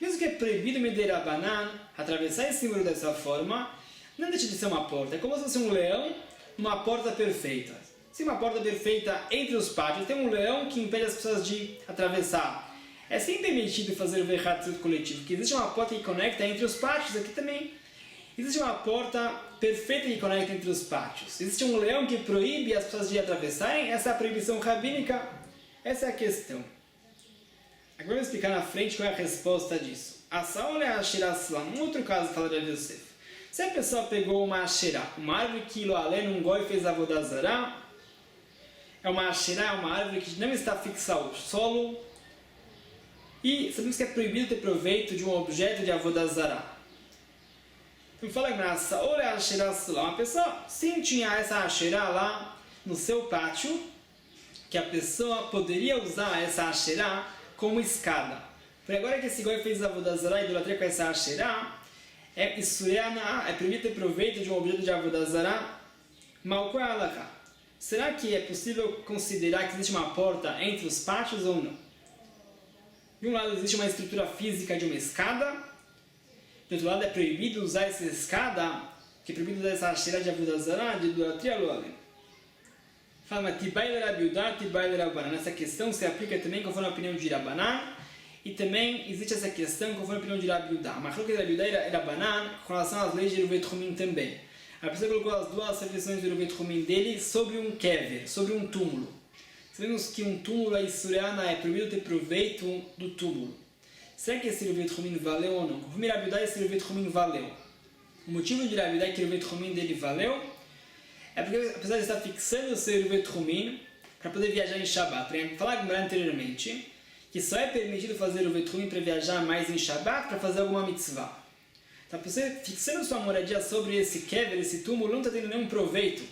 Speaker 1: Mesmo que é proibido Medeira Banan, atravessar esse muro dessa forma, não deixa de ser uma porta. É como se fosse um leão, uma porta perfeita. Se uma porta perfeita entre os pátios, tem um leão que impede as pessoas de atravessar. É sim permitido fazer o Ve'hatzot coletivo, que existe uma porta que conecta entre os pátios, aqui também. Existe uma porta perfeita que conecta entre os pátios. Existe um leão que proíbe as pessoas de atravessarem, essa é a proibição rabínica, essa é a questão. Agora vamos explicar na frente qual é a resposta disso. A Saol é a Asherah Salam, um outro caso fala de Yosef. Se a pessoa pegou uma Asherah, uma árvore que Lo Alé num goi fez Avodah Zarah, é uma Asherah, uma árvore que não está fixa ao solo, e sabemos que é proibido ter proveito de um objeto de Avodah Zarah. Então fala que a Saol é a Asherah Salam, uma pessoa sim tinha essa Asherah lá no seu pátio, que a pessoa poderia usar essa Asherah como escada. Por agora que esse goi fez Avodah Zarah e idolatria com essa Asherah, é proibido ter proveito de um objeto de Avodah Zarah, mal qual é a halakha? Será que é possível considerar que existe uma porta entre os pátios ou não? De um lado existe uma estrutura física de uma escada, do outro lado é proibido usar essa escada, que é proibido usar essa Asherah de Avodah Zarah, de idolatria Lo Alé. Fala, mas Tibai le Rabiudá, Tibai le Rabanan. Essa questão se aplica também conforme a opinião de Rabanan, e também existe essa questão conforme a opinião de Rabiudá. Mas a Rabiudá e Rabanan com relação às leis de Eruvet Chumin também. A pessoa colocou as duas refeições de Eruvet Chumin dele sobre um kever, sobre um túmulo. Sabemos que um túmulo é Isuriana, é proibido ter proveito do túmulo. Será que esse Eruvet Chumin valeu ou não? Conforme Rabiudá, esse Eruvet Chumin valeu. O motivo de Rabiudá é que o Eruvet Chumin dele valeu é porque, apesar de estar fixando o seu Eruvet Chumin para poder viajar em Shabbat, para falar como anteriormente, que só é permitido fazer o Eruvet Chumin para viajar mais em Shabbat, para fazer alguma mitzvah. Então, você fixando sua moradia sobre esse kever, esse túmulo, não está tendo nenhum proveito.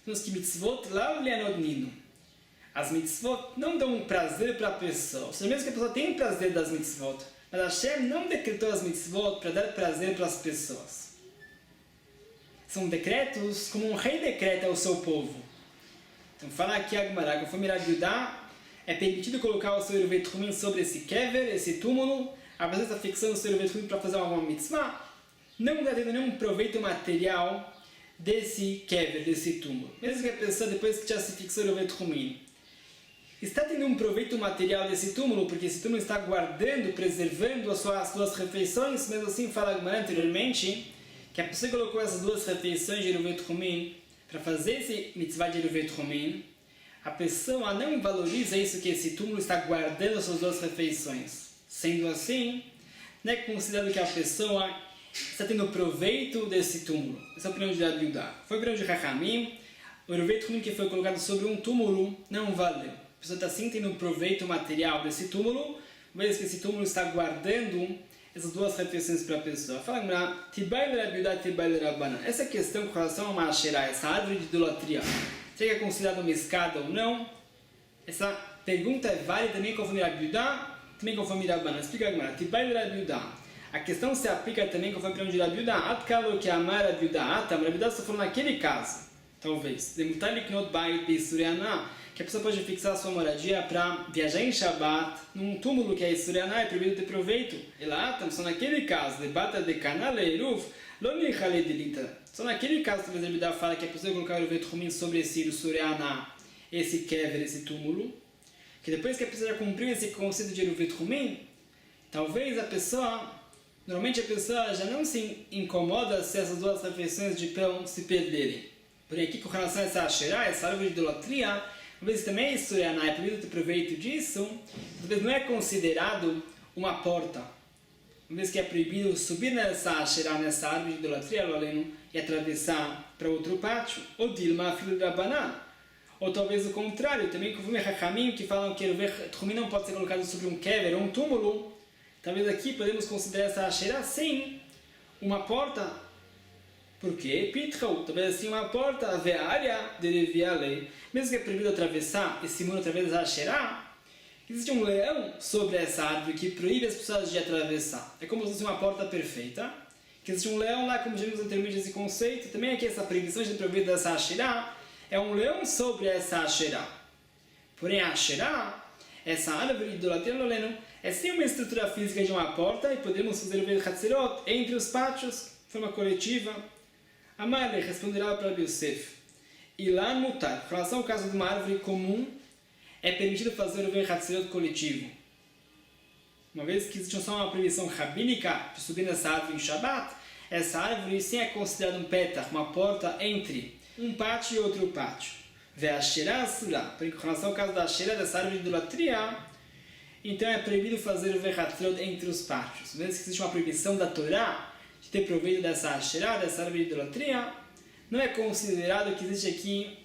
Speaker 1: Temos que mitzvot lá o leanodnino. As mitzvot não dão um prazer para a pessoa. Ou seja, mesmo que a pessoa tenha um prazer das mitzvot, mas Hashem não decretou as mitzvot para dar prazer para as pessoas. São decretos como um rei decreta ao seu povo. Então fala aqui a Gemara, conforme Rabiudá, é permitido colocar o seu Eruvet Chumin sobre esse kever, esse túmulo, a pessoa está fixando o seu Eruvet Chumin para fazer alguma mitzvah, não está tendo nenhum proveito material desse kever, desse túmulo. Mesmo que a pessoa, depois que já se fixou o Eruvet Chumin, está tendo um proveito material desse túmulo, porque esse túmulo está guardando, preservando as suas refeições, mesmo assim fala a Gemara anteriormente, que a pessoa colocou essas duas refeições de Eruvet Chumin para fazer esse mitzvah de Eruvet Chumin, a pessoa não valoriza isso que esse túmulo está guardando as suas duas refeições. Sendo assim, não é considerado que a pessoa está tendo proveito desse túmulo. Essa é a opinião de Rabiudá. Foi a opinião de Chachamim, o Eruvet Chumin que foi colocado sobre um túmulo não valeu. A pessoa está sim tendo proveito material desse túmulo, mas que esse túmulo está guardando essas duas refeições para a pessoa. Fala, Tibai le Rabiudá, Tibai le Rabanan. Essa questão com relação a uma Asherah, essa árvore de idolatria, será que é considerada uma escada ou não? Essa pergunta é válida também conforme Rabiudá, também conforme Rabanan. Explica agora, Tibai le Rabiudá. A questão se aplica também conforme a opinião de Rabiudá. Atkalo que amar Rabiudá, Atam, Rabiudá está falando naquele caso. talvez. Demutar liknot bait beissurianá, que a pessoa pode fixar sua moradia para viajar em Shabbat num túmulo que é Isurianá, é proibido ter proveito. E lá, só naquele caso, debata de canal eiruf, lonichale delita. Só naquele caso, talvez a Bidá fala que a pessoa colocar o veto ruim sobre esse Isurianá, esse kever, esse túmulo, que depois que a pessoa já cumpriu esse conceito de Eruvet Rumin, talvez a pessoa, normalmente a pessoa já não se incomoda se essas duas refeições de pão se perderem. Porém, aqui com relação a essa Asherá, essa árvore de idolatria, talvez também é Isurianá, é proibido ter proveito disso, talvez não é considerado uma porta. Uma vez que é proibido subir nessa Asherá, nessa árvore de idolatria, e atravessar para outro pátio, ou Dilma, filho de Rabaná. Ou talvez o contrário, também com o Hakhamim, que falam que o Tchumim não pode ser colocado sobre um kever ou um túmulo. Talvez aqui podemos considerar essa Asherá, sim, uma porta. Por quê? Pitchou, talvez assim uma porta, a área de lei. Mesmo que é proibido atravessar esse muro através da Asherá, existe um leão sobre essa árvore que proíbe as pessoas de atravessar. É como se fosse uma porta perfeita. Que existe um leão lá, como dizemos intermédio desse conceito. Também aqui essa proibição de proibir dessa Asherá é um leão sobre essa Asherá. Porém, a Asherá, essa árvore de idolatria, é sim uma estrutura física de uma porta e podemos fazer o Vel Hatzerot entre os pátios, de forma coletiva. Amale responderá para Yosef. Ilan mutar. Em relação ao caso de uma árvore comum, é permitido fazer o Vel Hatzerot coletivo. Uma vez que existe só uma proibição rabínica de subir nessa árvore em Shabbat, essa árvore sim é considerada um petach, uma porta entre um pátio e outro pátio. Vê a Asherá Asura. Em relação ao caso da Asherá, dessa árvore de idolatria, então é proibido fazer o Vechatzirot entre os pátios. Mesmo que existe uma proibição da Torá de ter proveito dessa Asherá, dessa árvore de idolatria, não é considerado que existe aqui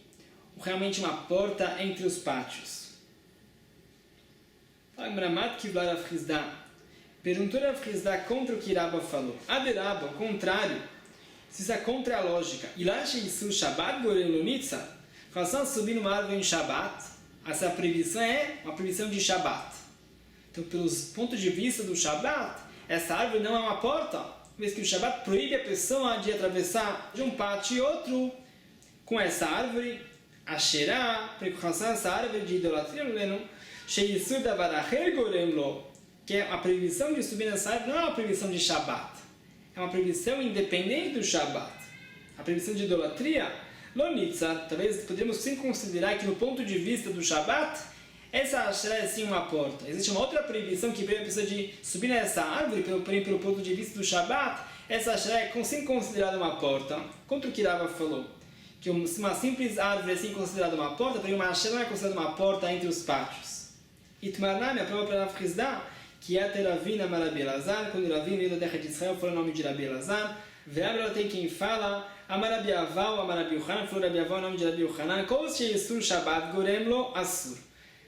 Speaker 1: realmente uma porta entre os pátios. Perguntou Rav Hizda contra o que Rabba falou. Aderabba, ao contrário, se isso é contra a lógica. Ilash Yisur Shabbat Gorelonitza, em relação a subir numa árvore em Shabbat, essa proibição é uma proibição de Shabbat. Então, pelos pontos de vista do Shabbat, essa árvore não é uma porta, uma vez que o Shabbat proíbe a pessoa de atravessar de um pátio e outro com essa árvore, Asherá, com relação a essa árvore de idolatria, Sheyisur Davaracher Goremlo, que é a proibição de subir nessa árvore, não é uma proibição de Shabbat. É uma proibição independente do Shabbat. A proibição de idolatria, Lonitza, talvez podemos sim considerar que no ponto de vista do Shabbat, essa Asherá é sim uma porta. Existe uma outra proibição que veio a pessoa de subir nessa árvore, porém pelo ponto de vista do Shabbat, essa Asherá é sim considerada uma porta. Contra o que Rabba falou, que uma simples árvore é sim considerada uma porta, porém uma Asherá não é considerada uma porta entre os pátios. Itmarnam, a prova para Rav Hizda, que é Teravina Marabi Elazar, quando Ravina veio da terra de Israel, foi o nome de Rabi Elazar. Veabra tem quem fala, Amarabi Aval, Amarabi Yohanan, falou Rabi Aval, o nome de Rabi Yohanan, Kol Sheyisur Shabbat Goremlo Asur.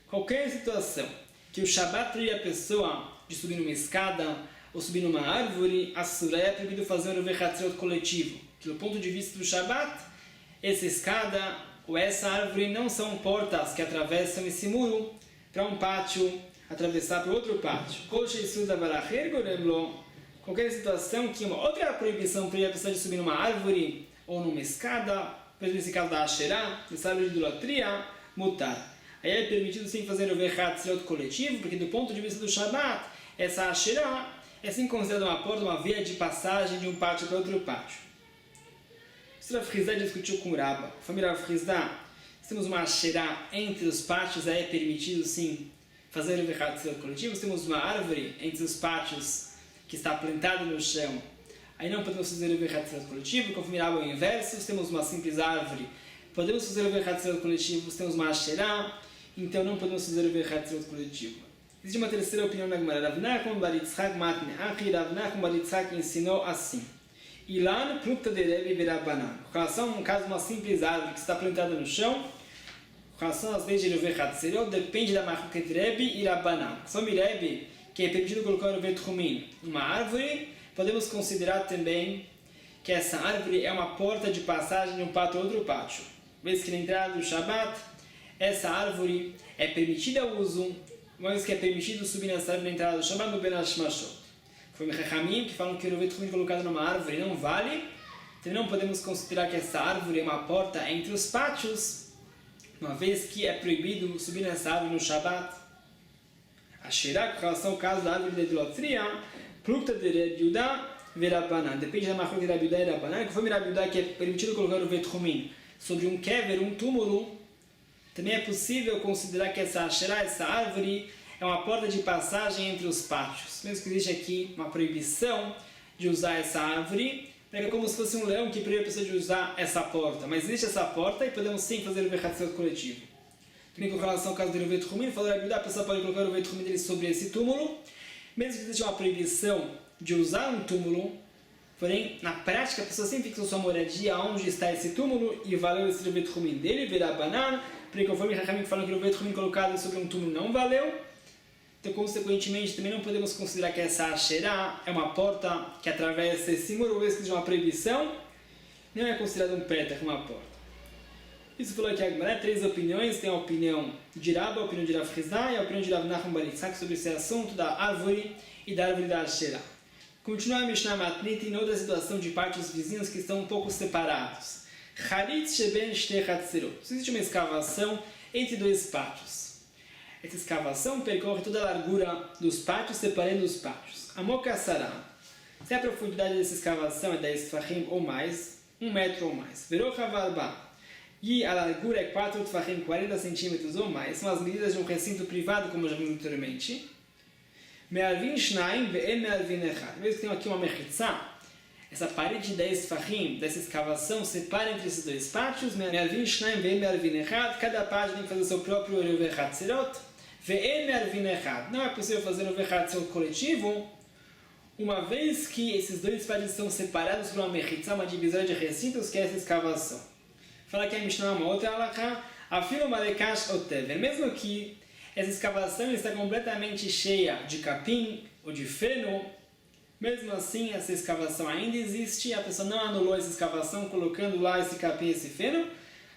Speaker 1: Qualquer situação que o Shabbat proíbe a pessoa de subir numa escada ou subir numa árvore, Asur, é proibido fazer um Vechatzirot coletivo. Que do ponto de vista do Shabbat, essa escada ou essa árvore não são portas que atravessam esse muro para um pátio, atravessar para outro pátio. Qualquer situação que uma outra proibição para a pessoa de subir numa árvore ou numa escada, por exemplo, nesse caso da Asherá, nessa árvore de idolatria, mutar. Aí é permitido sim fazer o Vechatzirot coletivo, porque do ponto de vista do Shabbat, essa Asherá é sim considerada uma porta, uma via de passagem de um pátio para outro pátio. Isso Rav Hizda discutiu com o Rabba. Família Rav Hizda, se temos uma Asherá entre os pátios, aí é permitido sim fazer o Vechatzirot coletivo. Se temos uma árvore entre os pátios que está plantada no chão, aí não podemos fazer o Vechatzirot coletivo. Conforme Rabba, o inverso, se temos uma simples árvore, podemos fazer o Vechatzirot coletivo. Se temos uma Asherá, então não podemos fazer o Vechatzirot coletivo. Existe uma terceira opinião na Gemara. Rav Nachman bar Yitzchak matne achi, Rav Nachman bar Yitzchak ensinou assim: Ilan plukta de Rebbe verabanan. Com relação a um caso de uma simples árvore que está plantada no chão, com relação às leis de Vechatzirot, depende da marca entre Rebbe e Rabanan. Só Rebbe, que é permitido colocar no Vetrumin uma árvore, podemos considerar também que essa árvore é uma porta de passagem de um pátio a outro pátio. Vez que na entrada do Shabbat, essa árvore é permitida ao uso, uma vez que é permitido subir nessa árvore na entrada do Shabbat no Ben Hashmashot. Foi Mechamim que falam que o Vetrumin colocado numa árvore não vale, Também não podemos considerar que essa árvore é uma porta entre os pátios, uma vez que é proibido subir nessa árvore no Shabat. A Shirá, com relação ao caso da árvore da idolatria, Plukta de Reb Yudá ve Rabbanan. Depende da macro de Reb Yudá e Rabbanan, que foi Reb Yudá que é permitido colocar o Vetchumin sobre um kever, um túmulo. Também é possível considerar que essa Shirá, essa árvore, é uma porta de passagem entre os pátios. Mesmo que existe aqui uma proibição de usar essa árvore, é como se fosse um leão que proíbe a pessoa de usar essa porta. Mas existe essa porta e podemos sim fazer o Vechatzirot coletivo. Também com relação ao caso do Vetchumin, falou a pessoa pode colocar o Vetchumin dele sobre esse túmulo, mesmo que exista uma proibição de usar um túmulo, porém, na prática, a pessoa sempre fixou sua moradia onde está esse túmulo e valeu esse Vetchumin dele, virar banana, porque conforme Chachamim falam que o Vetchumin colocado sobre um túmulo não valeu. Então, consequentemente, também não podemos considerar que essa Asherá é uma porta que atravessa esse muro, ou existe uma proibição, não é considerado um petach, uma porta. Isso falou aqui agora, 3 opiniões, tem a opinião de Rabba, a opinião de Rav Chizda e a opinião de Rav Nachman bar Yitzhak sobre esse assunto da árvore e da árvore da Asherá. Continua a Mishnah Matnit em outra situação de pátios vizinhos que estão um pouco separados. Charitz sheben shtei chatzirot. Existe uma escavação entre 2 pátios. Essa escavação percorre toda a largura dos pátios, separando os pátios. Amokassará. Se a profundidade dessa escavação é 10 tfachim ou mais, 1 metro ou mais. Verochavarba. E a largura é 4 tfachim, 40 centímetros ou mais. São as medidas de um recinto privado, como já vimos anteriormente. Me'arvin shnaim ve'en me'arvin echad. Veja que tem aqui uma mechitzá. Essa parede de 10 tfachim dessa escavação separa entre esses 2 pátios. Me'arvin shnaim ve'en me'arvin echad. Cada página tem que fazer o seu próprio Vechatzirot. Ve'en me'arvin echad. Não é possível fazer o Vechatzirot coletivo, uma vez que esses 2 pátios estão separados por uma mechitzá, uma divisória de recintos, que é essa escavação. Fala que a Mishnah uma outra halakha, afilo malekash otever. Mesmo que essa escavação está completamente cheia de capim ou de feno, mesmo assim essa escavação ainda existe, a pessoa não anulou essa escavação colocando lá esse capim e esse feno,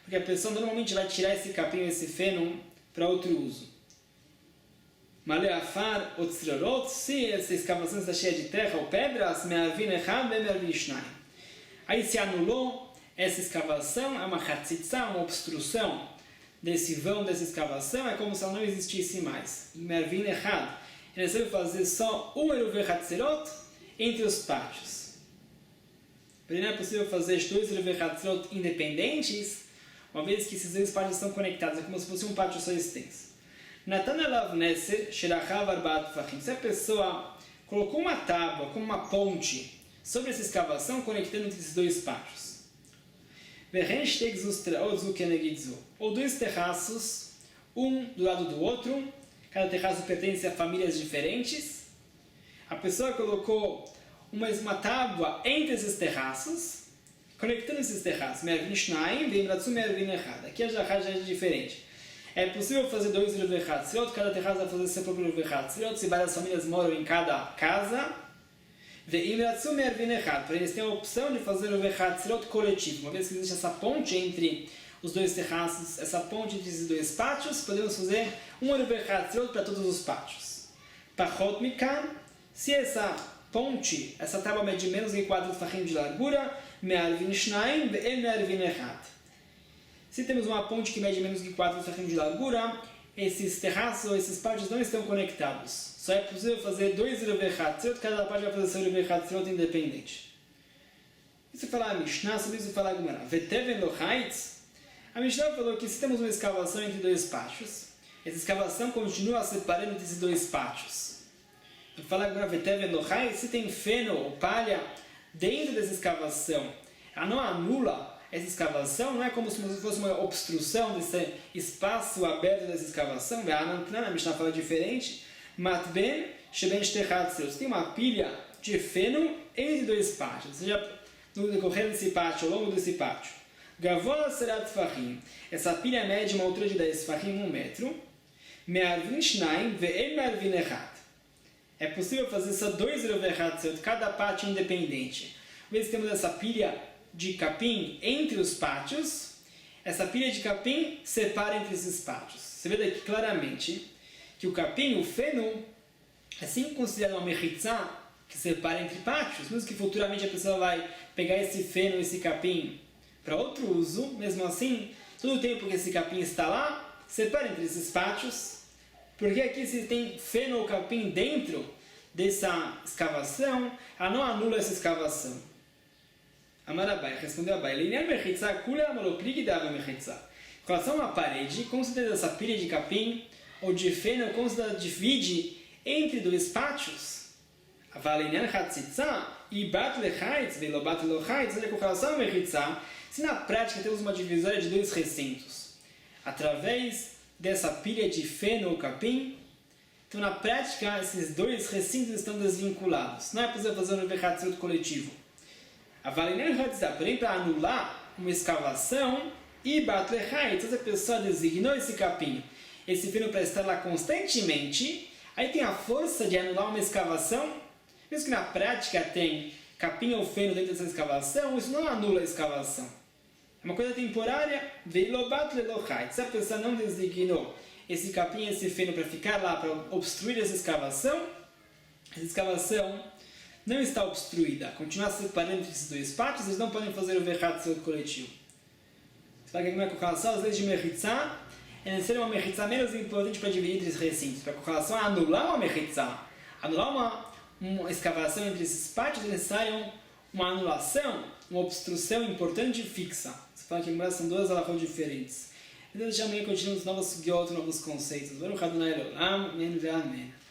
Speaker 1: porque a pessoa normalmente vai tirar esse capim e esse feno para outro uso. Maleafar ou tzirorot, se essa escavação está cheia de terra ou pedras, me'arvin echad ve'me'arvin shnayim. Aí se anulou essa escavação, é uma chatzitza, uma obstrução desse vão, dessa escavação, é como se ela não existisse mais. Me'arvin echad. Ele deve fazer só um eruv chatzirot entre os pátios. Porém, não é possível fazer 2 eruv chatzirot independentes, uma vez que esses 2 pátios estão conectados, é como se fosse um pátio só extenso. Natan alav neser sherachav arbaat tfachim. Se a pessoa colocou uma tábua, como uma ponte, sobre essa escavação, conectando entre esses 2 pátios. Ou 2 terraços, um do lado do outro, cada terraço pertence a famílias diferentes. A pessoa colocou uma tábua entre esses terraços, conectando esses terraços. Aqui a Jachá já é diferente. É possível fazer 2 Vechatzirot, cada terraço vai fazer seu próprio Vechatzirot, se várias famílias moram em cada casa. Porém, eles têm a opção de fazer o Vechatzirot coletivo. Uma vez que existe essa ponte entre os 2 terraços, essa ponte entre esses 2 pátios, podemos fazer um Vechatzirot para todos os pátios. Pachot mikan, se essa ponte, essa tábua mede menos de 4 tfachim de largura, me'arvin shnayim ve'en me'arvin echad. Se temos uma ponte que mede menos de 4 tfachim de largura, esses terraços ou esses pátios não estão conectados. Só é possível fazer 2 Vechatzirot, cada parte vai fazer seu Vechatzirot independente. Isso fala a Mishnah, sobre isso fala a Gemara. Veteven lo chaitz. A Mishnah falou que se temos uma escavação entre 2 pátios, essa escavação continua separando entre esses 2 pátios. Então fala agora, Veteven lo chaitz, se tem feno ou palha dentro dessa escavação, ela não anula essa escavação, não é como se fosse uma obstrução desse espaço aberto dessa escavação. A Mishnah fala diferente. Matben sheben shtei chatzirot. Tem uma pilha de feno entre 2 pátios, ou seja, no decorrer desse pátio, ao longo desse pátio. Gavola será tfachim. Essa pilha mede uma altura de 10 tfachim, 1 metro. Me'arvin shnayim ve'en me'arvin echad. É possível fazer só 2 Vechatzirot, cada pátio independente. Uma vez que temos essa pilha de capim entre os pátios, essa pilha de capim separa entre esses pátios. Você vê daqui claramente que o capim, o feno, é sim considerado uma mechitzá que separa entre pátios, mesmo que futuramente a pessoa vai pegar esse feno, esse capim para outro uso, mesmo assim, todo o tempo que esse capim está lá, separa entre esses pátios, porque aqui se tem feno ou capim dentro dessa escavação, ela não anula essa escavação. Amarabai, respondeu Abai, em relação a uma parede, com certeza essa pilha de capim ou de feno, com certeza divide entre dois pátios, se na prática temos uma divisória de dois recintos, através dessa pilha de feno ou capim, então na prática esses dois recintos estão desvinculados. Não é possível fazer um verratzut coletivo. Porém, para anular uma escavação, se a pessoa designou esse capim, esse feno para estar lá constantemente, aí tem a força de anular uma escavação, mesmo que na prática tem capim ou feno dentro dessa escavação, isso não anula a escavação. É uma coisa temporária, se a pessoa não designou esse capim e esse feno para ficar lá, para obstruir essa escavação não está obstruída, continua separando entre esses dois pátios, eles não podem fazer o verratzut coletivo. Você vai ver com relação às leis de Mechitzá, é necessário uma Mechitzá menos importante para dividir entre os recintos. Para com relação a anular uma Mechitzá, anular uma escavação entre esses pátios, é necessário uma anulação, uma obstrução importante e fixa. Você fala que são duas alahot diferentes. Então, amanhã continuamos novos sugiot, novos conceitos. Baruch Adonai Leolam, Amen ve Amen.